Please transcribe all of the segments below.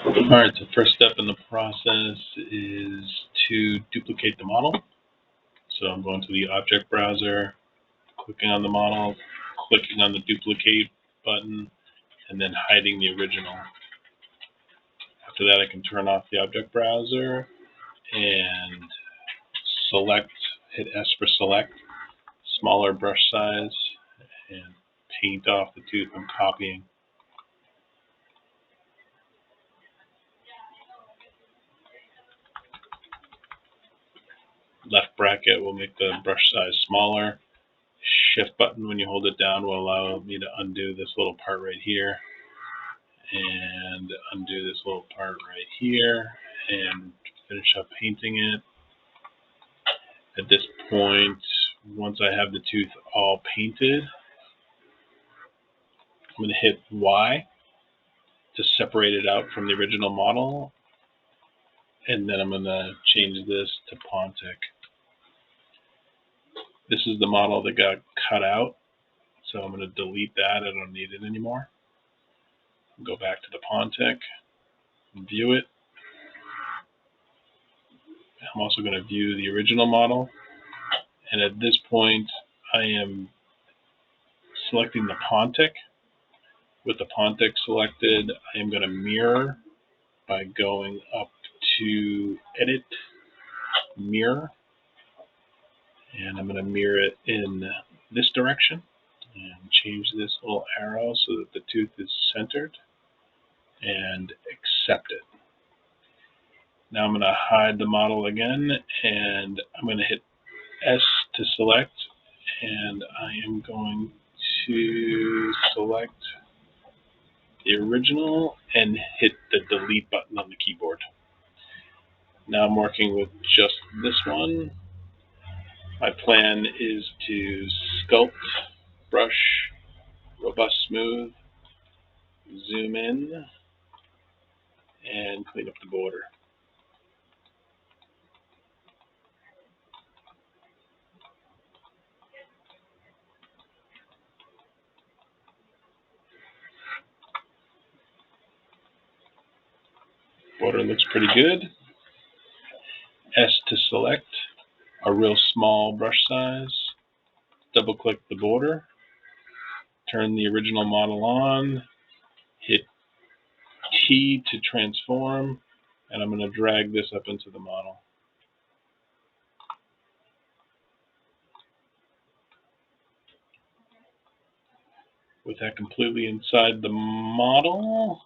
All right, so first step in the process is to duplicate the model. So I'm going to the object browser, clicking on the model, clicking on the duplicate button, and then hiding the original. After that, I can turn off the object browser and hit S for select, smaller brush size, and paint off the tooth I'm copying. Left bracket will make the brush size smaller. Shift button when you hold it down will allow me to undo this little part right here and undo this little part right here and finish up painting it. At this point, once I have the tooth all painted, I'm going to hit Y to separate it out from the original model, and then I'm going to change this to Pontic. This is the model that got cut out, so I'm going to delete that. I don't need it anymore. Go back to the Pontic, view it. I'm also going to view the original model, and at this point I am selecting the Pontic. With the Pontic selected, I am going to mirror by going up to Edit, Mirror, and I'm going to mirror it in this direction and change this little arrow so that the tooth is centered and accept it. Now I'm going to hide the model again, and I'm going to hit S to select, and I am going to select the original and hit the delete button on the keyboard. Now I'm working with just this one. My plan is to sculpt, brush, robust smooth, zoom in, and clean up the border. Border looks pretty good. S to select a real small brush size. Double click the border. Turn the original model on. Hit T to transform. And I'm going to drag this up into the model. With that completely inside the model,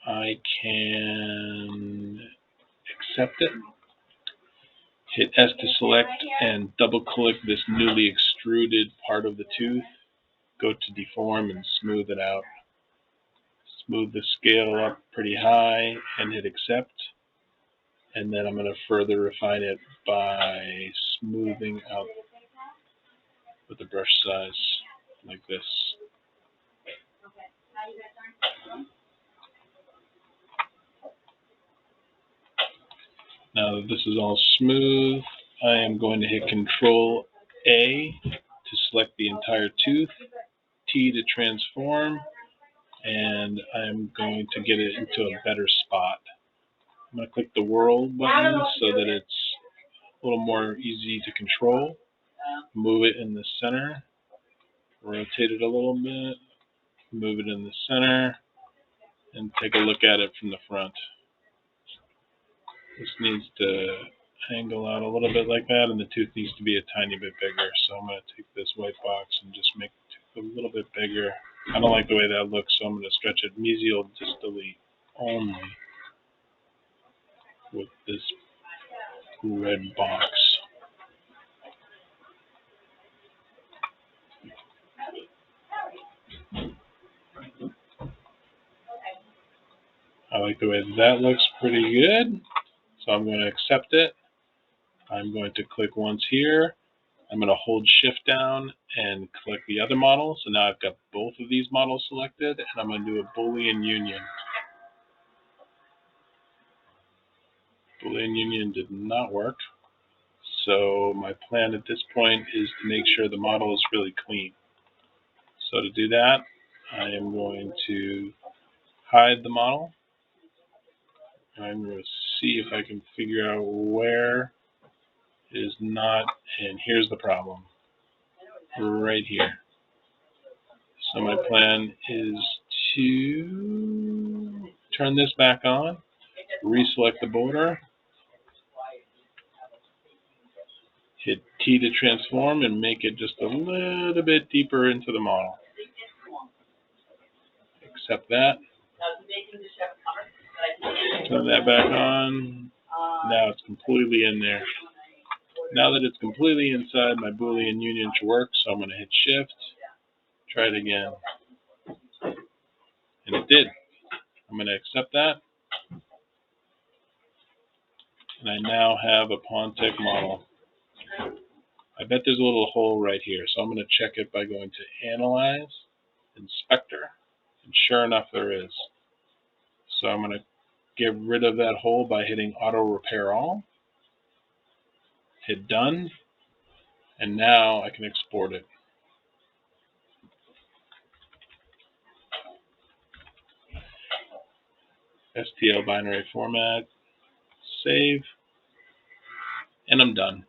I can accept it. Hit S to select and double click this newly extruded part of the tooth. Go to deform and smooth it out. Smooth the scale up pretty high and hit accept. And then I'm going to further refine it by smoothing out with the brush size like this. Now that this is all smooth, I am going to hit Control A to select the entire tooth, T to transform, and I'm going to get it into a better spot. I'm going to click the World button so that it's a little more easy to control. Move it in the center, rotate it a little bit, move it in the center, and take a look at it from the front. This needs to angle out a little bit like that, and the tooth needs to be a tiny bit bigger. So I'm going to take this white box and just make the tooth a little bit bigger. I don't like the way that looks, so I'm going to stretch it mesial distally only with this red box. I like the way that looks pretty good, so I'm going to accept it. I'm going to click once here. I'm going to hold shift down and click the other model. So now I've got both of these models selected, and I'm going to do a Boolean union. Boolean union did not work. So my plan at this point is to make sure the model is really clean. So to do that, I am going to hide the model. And I'm going to see if I can figure out where it is not, and here's the problem. Right here. So my plan is to turn this back on, reselect the border, hit T to transform, and make it just a little bit deeper into the model. Accept that. Turn that back on. Now it's completely in there. Now that it's completely inside, my Boolean union should work, so I'm going to hit Shift, try it again. And it did. I'm going to accept that. And I now have a Pontic model. I bet there's a little hole right here, so I'm going to check it by going to Analyze, Inspector, and sure enough there is. So I'm going to get rid of that hole by hitting Auto Repair All, hit Done, and now I can export it. STL binary format, save, and I'm done.